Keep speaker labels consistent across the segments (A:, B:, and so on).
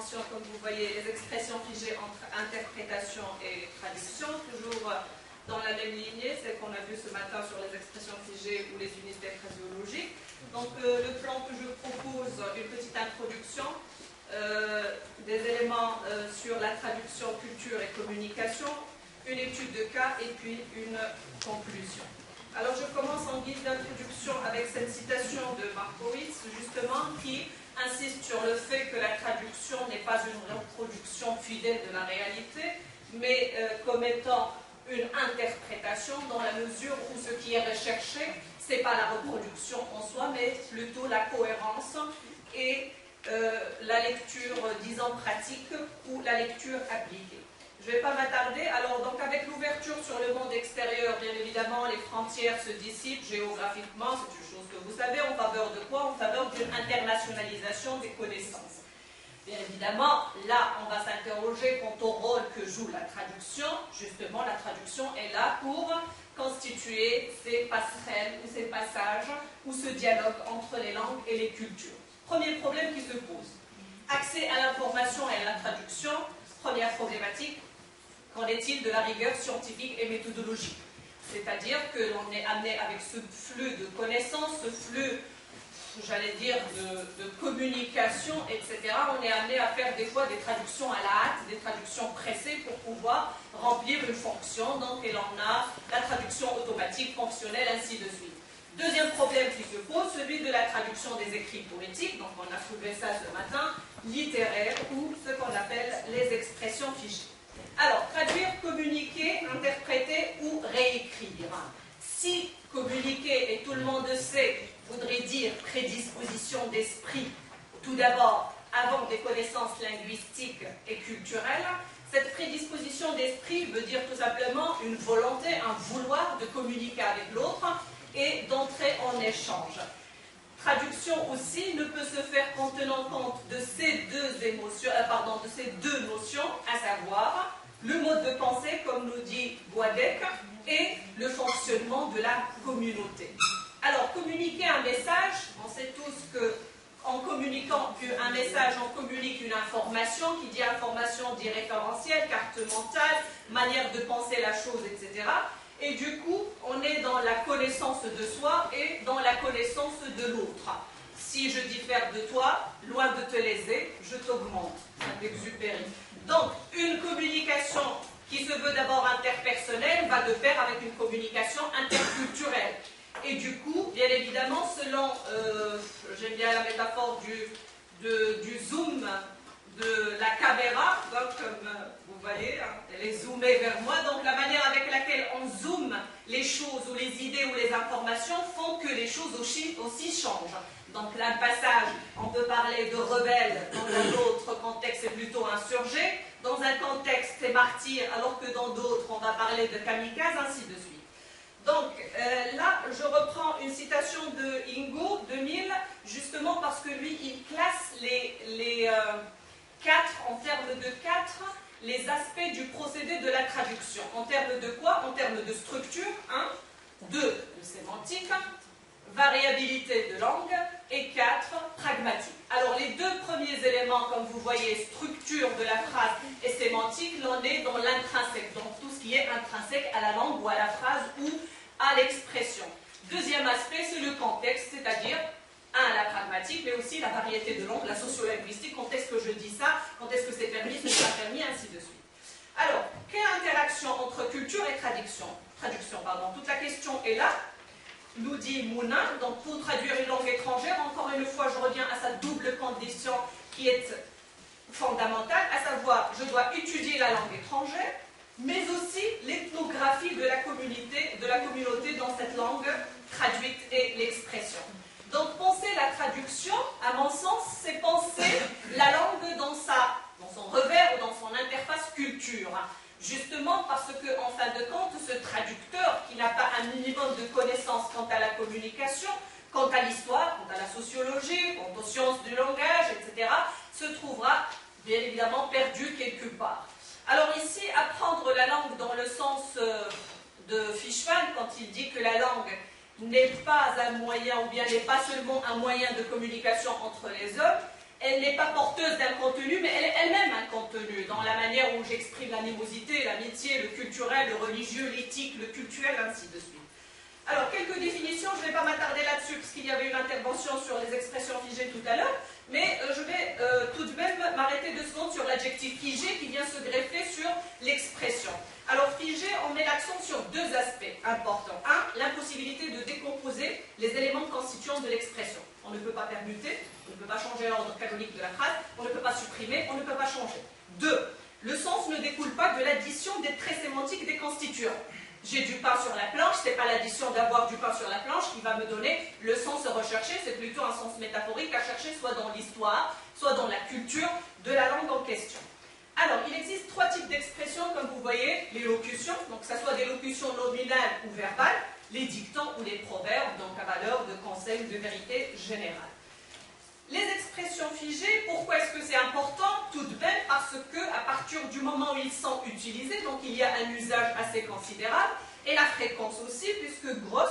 A: mention, comme vous voyez, les expressions figées entre interprétation et traduction, toujours dans la même lignée, celle qu'on a vue ce matin sur les expressions figées ou les unités phraséologiques. Donc le plan que je propose, une petite introduction, des éléments sur la traduction, culture et communication, une étude de cas et puis une conclusion. Alors je commence en guise d'introduction avec cette citation de Markowitz, justement, qui insiste sur le fait que la traduction n'est pas une reproduction fidèle de la réalité, mais comme étant une interprétation dans la mesure où ce qui est recherché, ce n'est pas la reproduction en soi, mais plutôt la cohérence et la lecture, disons, pratique ou la lecture appliquée. Je ne vais pas m'attarder. Alors, donc, avec l'ouverture sur le monde extérieur, bien évidemment, les frontières se dissipent géographiquement, c'est une chose que vous savez, en faveur de quoi? En faveur d'une internationalisation des connaissances. Bien évidemment, là, on va s'interroger quant au rôle que joue la traduction. Justement, la traduction est là pour constituer ces passerelles ou ces passages ou ce dialogue entre les langues et les cultures. Premier problème qui se pose. Accès à l'information et à la traduction, première problématique. Qu'en est-il de la rigueur scientifique et méthodologique? C'est-à-dire que l'on est amené avec ce flux de connaissances, ce flux, j'allais dire, de communication, etc. On est amené à faire des fois des traductions à la hâte, des traductions pressées pour pouvoir remplir une fonction. Donc, et l'on a la traduction automatique, fonctionnelle, ainsi de suite. Deuxième problème qui se pose, celui de la traduction des écrits poétiques, donc on a soulevé ça ce matin, littéraire ou ce qu'on appelle les expressions figées. Alors, traduire, communiquer, interpréter ou réécrire. Si communiquer, et tout le monde sait, voudrait dire prédisposition d'esprit, tout d'abord, avant des connaissances linguistiques et culturelles, cette prédisposition d'esprit veut dire tout simplement une volonté, un vouloir de communiquer avec l'autre et d'entrer en échange. Traduction aussi ne peut se faire qu'en tenant compte de ces deux notions, à savoir le mode de pensée, comme nous dit Boisdec, et le fonctionnement de la communauté. Alors, communiquer un message, on sait tous qu'en communiquant un message, on communique une information, qui dit information dit référentiel, carte mentale, manière de penser la chose, etc. Et du coup, on est dans la connaissance de soi et dans la connaissance de l'autre. Si je diffère de toi, loin de te léser, je t'augmente. Saint-Exupéry. Donc, une communication qui se veut d'abord interpersonnelle va de pair avec une communication interculturelle. Et du coup, bien évidemment, selon, j'aime bien la métaphore du zoom, de la caméra, donc comme vous voyez, elle est zoomée vers moi, donc la manière avec laquelle on zoome les choses ou les idées ou les informations font que les choses aussi changent. Donc là, le passage, on peut parler de rebelle, dans un autre contexte c'est plutôt insurgé, dans un contexte c'est martyr, alors que dans d'autres on va parler de kamikaze, ainsi de suite. Donc là, je reprends une citation de Ingo, 2000, justement parce que lui, il classe les en termes de 4, les aspects du procédé de la traduction. En termes de quoi? En termes de structure, 1, 2, de sémantique, variabilité de langue, et 4, pragmatique. Alors les deux premiers éléments, comme vous voyez, structure de la phrase et sémantique, l'on est dans l'intrinsèque, donc tout ce qui est intrinsèque à la langue ou à la phrase ou à l'expression. Deuxième aspect, c'est le contexte, c'est-à-dire la pragmatique, mais aussi la variété de langue, la sociolinguistique, quand est-ce que je dis ça, quand est-ce que c'est permis, ce n'est pas permis, ainsi de suite. Alors, quelle interaction entre culture et traduction? Toute la question est là, nous dit Mounin. Donc, pour traduire une langue étrangère, encore une fois, je reviens à sa double condition qui est fondamentale, à savoir, je dois étudier la langue étrangère, mais aussi l'ethnographie de la communauté dans cette langue traduite et l'expression. Donc, penser la traduction, à mon sens, c'est penser la langue dans son revers ou dans son interface culture. Justement parce que, en fin de compte, ce traducteur qui n'a pas un minimum de connaissances quant à la communication, quant à l'histoire, quant à la sociologie, quant aux sciences du langage, etc., se trouvera bien évidemment perdu quelque part. Alors ici, apprendre la langue dans le sens de Fishman, quand il dit que la langue n'est pas un moyen, ou bien n'est pas seulement un moyen de communication entre les hommes, elle n'est pas porteuse d'un contenu, mais elle est elle-même un contenu, dans la manière où j'exprime l'animosité, l'amitié, le culturel, le religieux, l'éthique, le cultuel, ainsi de suite. Alors, quelques définitions, je ne vais pas m'attarder là-dessus, parce qu'il y avait une intervention sur les expressions figées tout à l'heure, mais je vais tout de même m'arrêter 2 secondes sur l'adjectif figé qui vient se greffer sur l'expression. Alors, figé, on met l'accent sur 2 aspects importants. 1, l'impossibilité de décomposer les éléments constituants de l'expression. On ne peut pas permuter, on ne peut pas changer l'ordre canonique de la phrase, on ne peut pas supprimer, on ne peut pas changer. 2, le sens ne découle pas de l'addition des traits sémantiques des constituants. J'ai du pain sur la planche, ce n'est pas l'addition d'avoir du pain sur la planche qui va me donner le sens recherché, c'est plutôt un sens métaphorique à chercher soit dans l'histoire, soit dans la culture de la langue en question. Alors, il existe 3 types d'expressions, comme vous voyez, les locutions, donc que ce soit des locutions nominales ou verbales, les dictons ou les proverbes, donc à valeur de conseil ou de vérité générale. Les expressions figées, pourquoi est-ce que c'est important? Tout de même parce que à partir du moment où ils sont utilisés, donc il y a un usage assez considérable, et la fréquence aussi, puisque Gross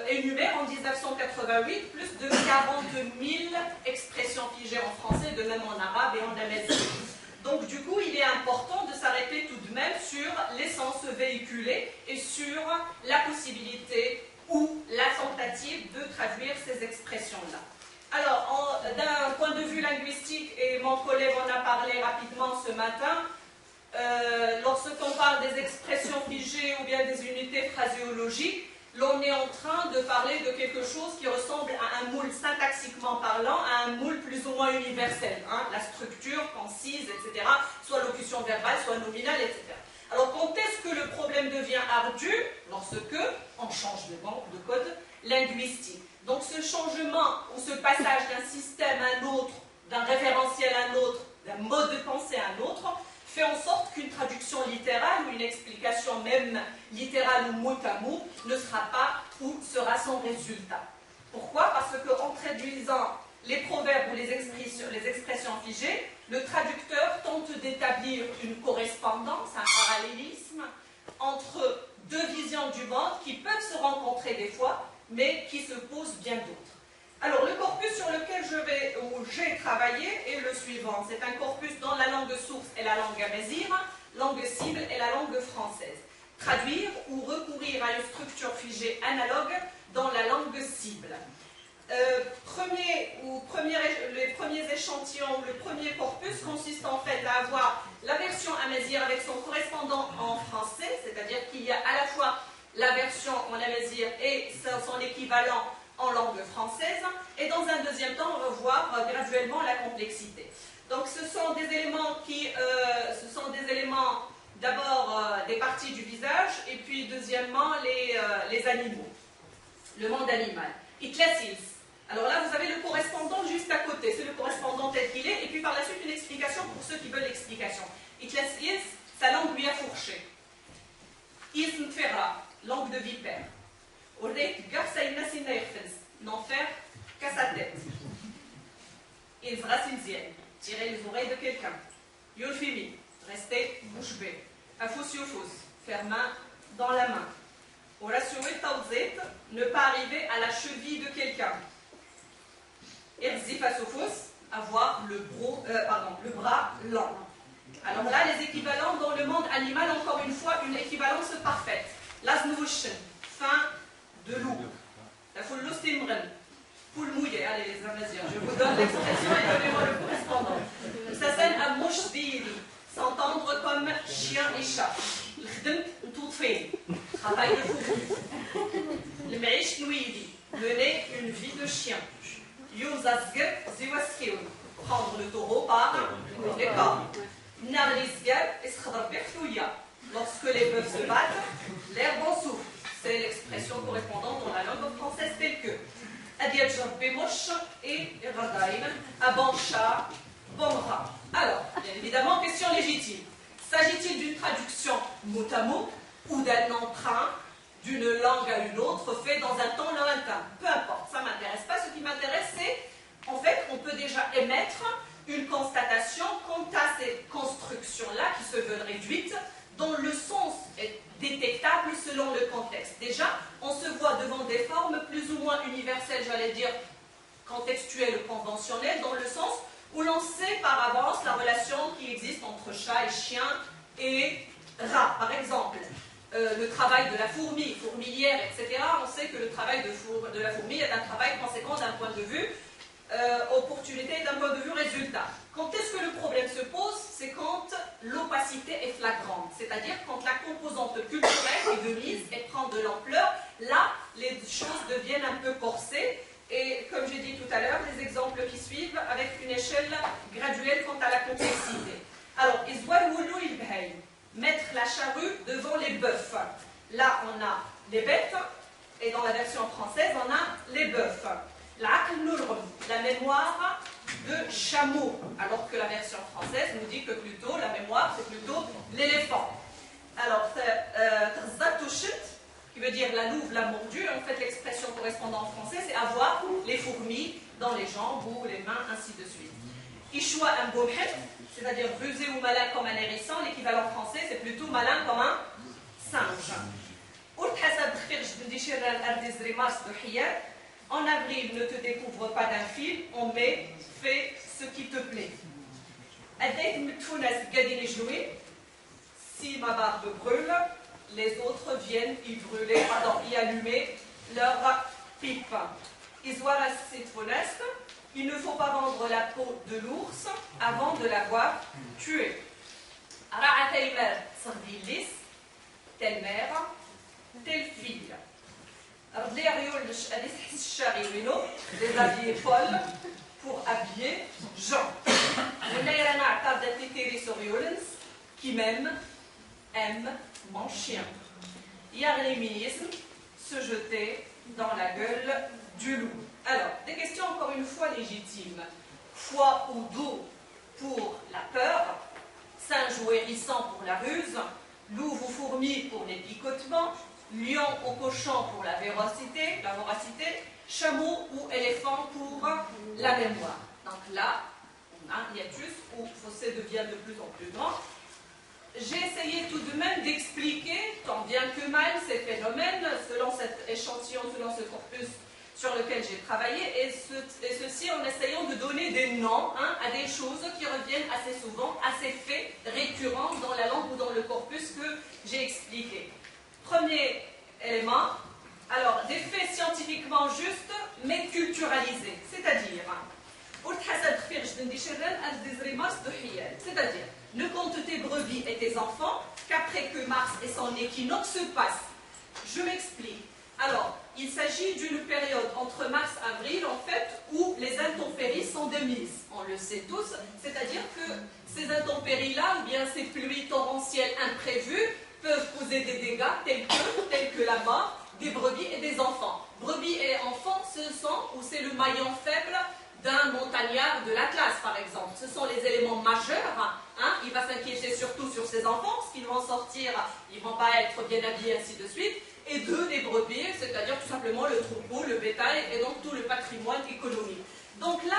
A: énumère en 1988 plus de 40 000 expressions figées en français, de même en arabe et en amazigh. Donc du coup, il est important de s'arrêter tout de même sur l'essence véhiculée et sur la possibilité ou la tentative de traduire ces expressions-là. Alors, d'un point de vue linguistique, et mon collègue en a parlé rapidement ce matin, lorsqu'on parle des expressions figées ou bien des unités phraséologiques, l'on est en train de parler de quelque chose qui ressemble à un moule syntaxiquement parlant, à un moule plus ou moins universel. La structure, concise, etc., soit locution verbale, soit nominale, etc. Alors, quand est-ce que le problème devient ardu? Lorsque on change de code linguistique. Donc ce changement ou ce passage d'un système à un autre, d'un référentiel à un autre, d'un mode de pensée à un autre, fait en sorte qu'une traduction littérale ou une explication même littérale ou mot à mot ne sera pas ou sera sans résultat. Pourquoi? Parce qu'en traduisant les proverbes ou les expressions figées, le traducteur tente d'établir une correspondance, un parallélisme entre 2 visions du monde qui peuvent se rencontrer des fois, mais qui se posent bien d'autres. Alors, le corpus sur lequel j'ai travaillé est le suivant. C'est un corpus dans la langue source et la langue amazigh, langue cible et la langue française. Traduire ou recourir à une structure figée analogue dans la langue cible. Les premiers échantillons, le premier corpus consiste en fait à avoir la version amazigh avec son correspondant en français, c'est-à-dire qu'il y a à la fois la version en amazigh et son équivalent en langue française, et dans un deuxième temps, on va voir graduellement la complexité. Donc ce sont des éléments, d'abord des parties du visage, et puis deuxièmement les animaux, le monde animal. Itlasils. Alors là, vous avez le correspondant juste à côté, c'est le correspondant tel qu'il est, et puis par la suite une explication pour ceux qui veulent l'explication. Itlasils, sa langue lui a fourché. Ism Ferra, langue de vipère. Orek garsa inasina yakhfens, n'en faire qu'à sa tête. Izra silzien, tirer les oreilles de quelqu'un. Yulfimi, rester bouche bée. Afous yufous, faire main dans la main. Oratioué taouzet, ne pas arriver à la cheville de quelqu'un. Erzifasofos, avoir le bras lent. Alors là, les équivalents dans le monde animal, encore une fois, une équivalence parfaite. Lasnouchen, fin de loup. La foule l'ostimren, poule mouillée. Allez les Amaziens, je vous donne l'expression et donnez-moi le correspondant. Ça sonne à mouchdiri, s'entendre comme chien et chat. L'khdem tout fait, travail de fou. Le meish nouidi, mener une vie de chien. Yuzazger ziwaskioun, prendre le taureau par les cornes. Narlisgar et s'khadarbirtouya. Lorsque les bœufs se battent, l'herbe en souffle. C'est l'expression correspondante dans la langue française telle que Adiadjab Bemosh et Radaïn, Abancha, Bomra. Alors, bien évidemment, question légitime. S'agit-il d'une traduction mot à mot ou d'un emprunt d'une langue à une autre fait dans un temps lointain? Peu importe, ça ne m'intéresse pas. Ce qui m'intéresse, c'est, en fait, on peut déjà émettre une constatation quant à ces constructions-là qui se veulent réduites, dont le sens est détectable selon le contexte. Déjà, on se voit devant des formes plus ou moins universelles, j'allais dire, contextuelle conventionnelle, dans le sens où l'on sait par avance la relation qui existe entre chat et chien et rat. Par exemple, le travail de la fourmi, fourmilière, etc. On sait que le travail de la fourmi est un travail conséquent d'un point de vue opportunité et d'un point de vue résultat. Quand est-ce que le problème se pose? C'est quand l'opacité est flagrante, c'est-à-dire quand la composante culturelle est de mise et prend de l'ampleur. Là, les choses deviennent un peu corsées. Et comme j'ai dit tout à l'heure, les exemples qui suivent avec une échelle graduelle quant à la complexité. Alors, mettre la charrue devant les bœufs. Là, on a les bêtes, et dans la version française, on a les bœufs. La mémoire de chameau, alors que la version française nous dit que plutôt, la mémoire, c'est plutôt l'éléphant. Alors, qui veut dire la louve l'a mordu. En fait, l'expression correspondante en français, c'est avoir les fourmis dans les jambes ou les mains, ainsi de suite. Ishwa un bomhet, c'est-à-dire rusé ou malin comme un hérisson. L'équivalent français, c'est plutôt malin comme un singe. En avril, ne te découvre pas d'un fil. En mai, fais ce qui te plaît. Si ma barbe brûle, les autres viennent y allumer leur pipe. Il ne faut pas vendre la peau de l'ours avant de l'avoir tué. Telle mère, telle fille. Déshabiller Paul pour habiller Jean. Qui m'aime, aime mon chien. Yarlémisme, se jeter dans la gueule du loup. Alors, des questions encore une fois légitimes. Foi ou dos pour la peur, singe ou hérisson pour la ruse, louve ou fourmi pour les picotements, lion ou cochon pour la voracité, chameau ou éléphant pour la mémoire. Donc là, on a un hiatus où le fossé devient de plus en plus grand. J'ai essayé tout de même d'expliquer, tant bien que mal, ces phénomènes, selon cet échantillon, selon ce corpus sur lequel j'ai travaillé, et ceci en essayant de donner des noms à des choses qui reviennent assez souvent, à ces faits récurrents dans la langue ou dans le corpus que j'ai expliqué. Premier élément, alors des faits scientifiquement justes, mais culturalisés, c'est-à-dire, ne compte tes brebis et tes enfants qu'après que Mars et son équinoxe se passent. Je m'explique. Alors, il s'agit d'une période entre mars-avril, en fait, où les intempéries sont de mise. On le sait tous, c'est-à-dire que ces intempéries-là, ou bien ces pluies torrentielles imprévues, peuvent causer des dégâts tels que la mort des brebis et des enfants. Brebis et enfants, c'est le maillon faible d'un montagnard de l'Atlas, par exemple. Ce sont les éléments majeurs. Il va s'inquiéter surtout sur ses enfants, parce qu'ils vont sortir, ils ne vont pas être bien habillés, ainsi de suite. Et deux, les brebis, c'est-à-dire tout simplement le troupeau, le bétail, et donc tout le patrimoine économique. Donc là,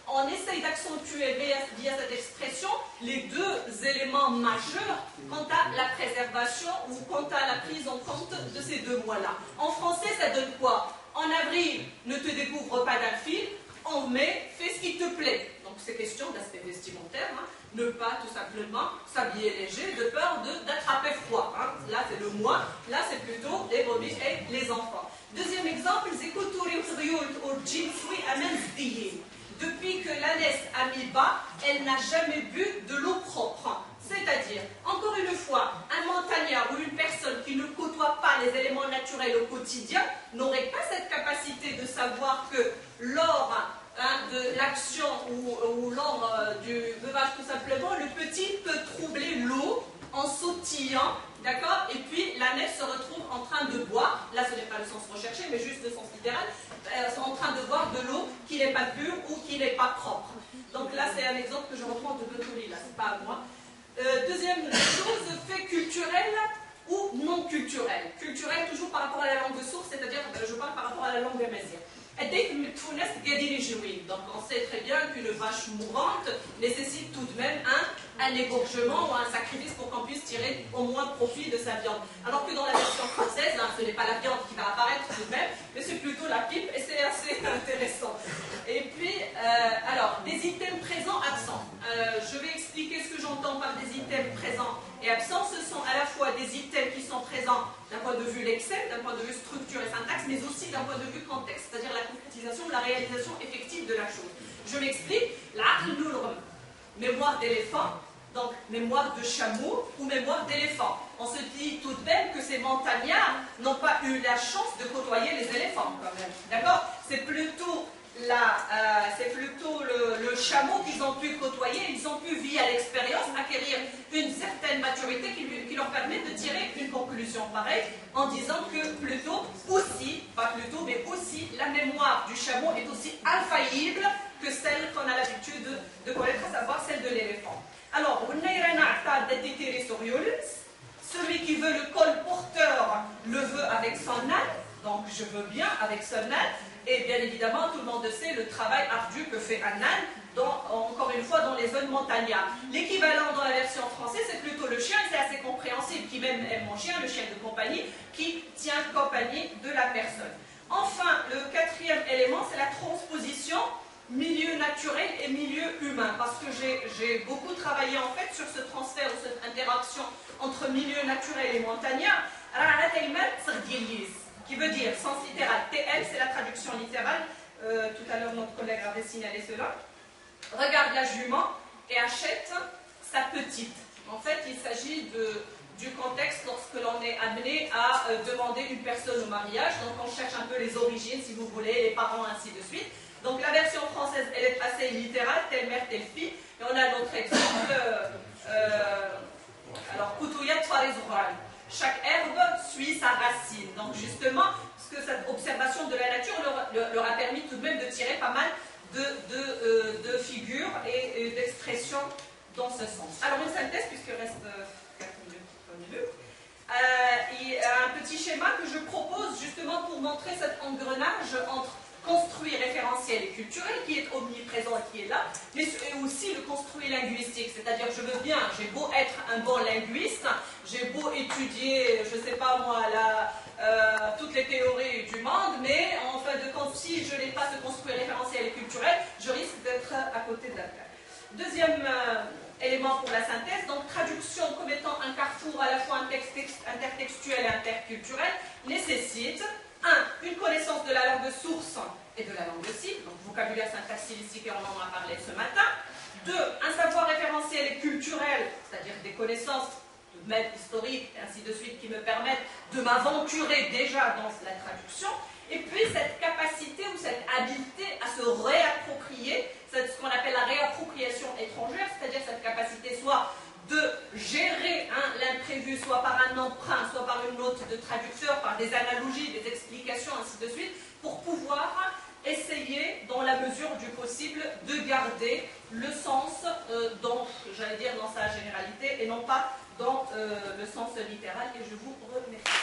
A: on essaye d'accentuer via cette expression les deux éléments majeurs quant à la préservation ou quant à la prise en compte de ces deux mois-là. En français, ça donne quoi? En avril, ne te découvre pas d'un fil. En mai, fais ce qui te plaît. Donc c'est question d'aspect vestimentaire, ne pas tout simplement s'habiller léger de peur d'attraper froid. Là c'est le mois, là c'est plutôt les brebis et les enfants. Deuxième exemple, depuis que l'ânesse a mis bas, elle n'a jamais bu de l'eau propre. C'est-à-dire, encore une fois, un montagnard ou une personne qui ne côtoie pas les éléments naturels au quotidien n'aurait pas cette capacité de savoir que lors de l'action ou lors du veuvage tout simplement, le petit peut troubler l'eau en sautillant, d'accord? Et puis l'ânesse se retrouve en train de boire, là ce n'est pas le sens recherché, mais juste le sens littéral, en train de boire de l'eau qui n'est pas pure ou qui n'est pas propre. Donc là c'est un exemple que je reprends de Botoli, là c'est pas à moi. Deuxième chose, fait culturel ou non culturel. Culturel toujours par rapport à la langue de source, c'est-à-dire je parle par rapport à la langue amazigh. Donc on sait très bien qu'une vache mourante nécessite tout de même un égorgement ou un sacrifice pour qu'on puisse tirer au moins profit de sa viande. Alors que dans la version française, ce n'est pas la viande qui va apparaître tout de même, mais c'est plutôt la pipe et c'est assez intéressant. Alors, des items présents, absents. Je vais expliquer ce que j'entends par des items présents et absents. Ce sont à la fois des items qui sont présents d'un point de vue lexique, d'un point de vue structure et syntaxe, mais aussi d'un point de vue contexte, c'est-à-dire la concrétisation ou la réalisation effective de la chose. Je m'explique. L'aql nurm, mémoire d'éléphant, donc mémoire de chameau ou mémoire d'éléphant. On se dit tout de même que ces montagnards n'ont pas eu la chance de côtoyer les éléphants quand même. D'accord? C'est plutôt le chameau qu'ils ont pu côtoyer. Ils ont pu, via l'expérience, acquérir une certaine maturité qui leur permet de tirer une conclusion pareille en disant que plutôt aussi, pas plutôt, mais aussi, la mémoire du chameau est aussi infaillible que celle qu'on a l'habitude de connaître, à savoir celle de l'éléphant. Alors, celui qui veut le colporteur le veut avec son âne, donc je veux bien avec son âne, et bien évidemment tout le monde sait le travail ardu que fait un âne, encore une fois dans les zones montagnardes. L'équivalent dans la version française c'est plutôt le chien, et c'est assez compréhensible, qui même aime mon chien, le chien de compagnie, qui tient compagnie de la personne. Enfin, le quatrième élément c'est la transposition milieu naturel et milieu humain, parce que j'ai beaucoup travaillé en fait sur ce transfert ou cette interaction entre milieu naturel et montagnard, qui veut dire sens littéral. TL, c'est la traduction littérale. Tout à l'heure, notre collègue avait signalé cela. Regarde la jument et achète sa petite. En fait, il s'agit du contexte lorsque l'on est amené à demander une personne au mariage. Donc, on cherche un peu les origines, si vous voulez, les parents, ainsi de suite. Donc la version française, elle est assez littérale, telle mère, telle fille. Et on a d'autres exemples. Alors, Koutouyat Farizoural. Chaque herbe suit sa racine. Donc justement, parce que cette observation de la nature leur a permis tout de même de tirer pas mal de figures et d'expressions dans ce sens. Alors une synthèse, puisqu'il reste 4 minutes. Il y a un petit schéma que je propose justement pour montrer cet engrenage entre construit référentiel et culturel qui est omniprésent et qui est là, mais aussi le construit linguistique, c'est-à-dire je veux bien, j'ai beau être un bon linguiste, j'ai beau étudier, je ne sais pas moi, toutes les théories du monde, mais en fin de compte, si je n'ai pas ce construit référentiel et culturel, je risque d'être à côté de la plaque. Deuxième élément pour la synthèse, donc traduction comme étant un carrefour à la fois intertextuel et interculturel, nécessite une connaissance de la langue de source et de la langue de cible, donc vocabulaire, syntaxe, stylistique, et on en a parlé ce matin. 2, un savoir référentiel et culturel, c'est-à-dire des connaissances de même historiques, et ainsi de suite, qui me permettent de m'aventurer déjà dans la traduction. Et puis cette capacité ou cette habileté à se réapproprier, c'est ce qu'on appelle la réappropriation étrangère, c'est-à-dire cette capacité soit de gérer l'imprévu, soit par un emprunt, soit par une note de traducteur, par des analogies, des explications, ainsi de suite, pour pouvoir essayer, dans la mesure du possible, de garder le sens, j'allais dire dans sa généralité, et non pas dans le sens littéral. Et je vous remercie.